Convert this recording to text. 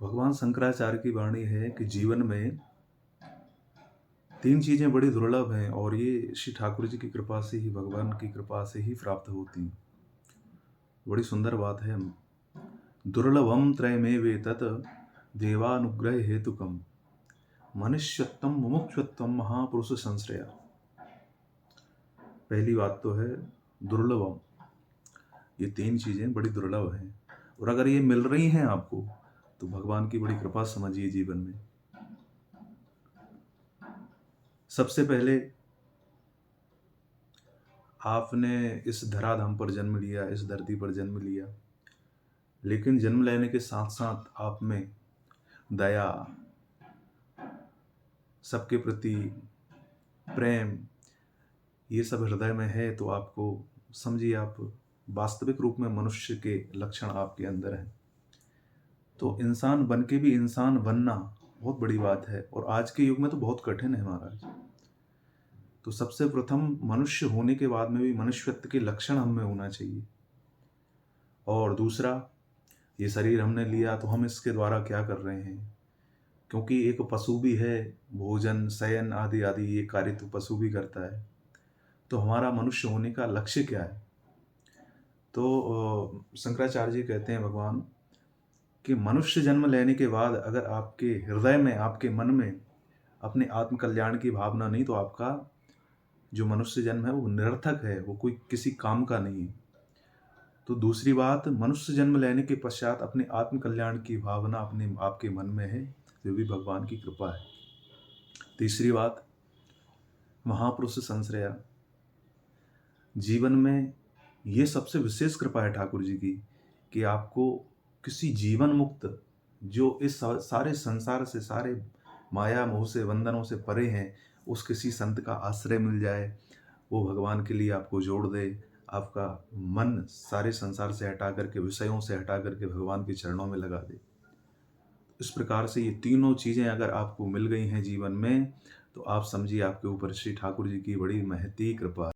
भगवान शंकराचार्य की वाणी है कि जीवन में 3 चीज़ें बड़ी दुर्लभ हैं और ये श्री ठाकुर जी की कृपा से ही, भगवान की कृपा से ही प्राप्त होती हैं। बड़ी सुंदर बात है। दुर्लभम त्रयमेवेतत् देवानुग्रह हेतुकम् मनुष्यत्वम मुमुक्षुत्वम महापुरुष संश्रया। पहली बात तो है दुर्लभम। ये 3 चीज़ें बड़ी दुर्लभ हैं और अगर ये मिल रही हैं आपको तो भगवान की बड़ी कृपा समझिए जीवन में। सबसे पहले आपने इस धराधाम पर जन्म लिया, इस धरती पर जन्म लिया, लेकिन जन्म लेने के साथ साथ आप में दया, सबके प्रति प्रेम, ये सब हृदय में है तो आपको समझिए आप वास्तविक रूप में मनुष्य के लक्षण आपके अंदर हैं। तो इंसान बन के भी इंसान बनना बहुत बड़ी बात है और आज के युग में तो बहुत कठिन है महाराज। तो सबसे प्रथम मनुष्य होने के बाद में भी मनुष्यत्व के लक्षण हम में होना चाहिए। और दूसरा, ये शरीर हमने लिया तो हम इसके द्वारा क्या कर रहे हैं, क्योंकि एक पशु भी है, भोजन शयन आदि आदि ये कार्य तो पशु भी करता है। तो हमारा मनुष्य होने का लक्ष्य क्या है? तो शंकराचार्य जी कहते हैं भगवान कि मनुष्य जन्म लेने के बाद अगर आपके हृदय में, आपके मन में अपने आत्म कल्याण की भावना नहीं तो आपका जो मनुष्य जन्म है वो निरर्थक है, वो कोई किसी काम का नहीं है। तो दूसरी बात, मनुष्य जन्म लेने के पश्चात अपने आत्म कल्याण की भावना अपने आपके मन में है, जो भी भगवान की कृपा है। तीसरी बात, महापुरुष संश्रया। जीवन में ये सबसे विशेष कृपा है ठाकुर जी की कि आपको किसी जीवन मुक्त, जो इस सारे संसार से, सारे माया मोह से, बंधनों से परे हैं, उस किसी संत का आश्रय मिल जाए, वो भगवान के लिए आपको जोड़ दे, आपका मन सारे संसार से हटा करके, विषयों से हटा करके भगवान के चरणों में लगा दे। इस प्रकार से ये तीनों चीज़ें अगर आपको मिल गई हैं जीवन में तो आप समझिए आपके ऊपर श्री ठाकुर जी की बड़ी महती कृपा है।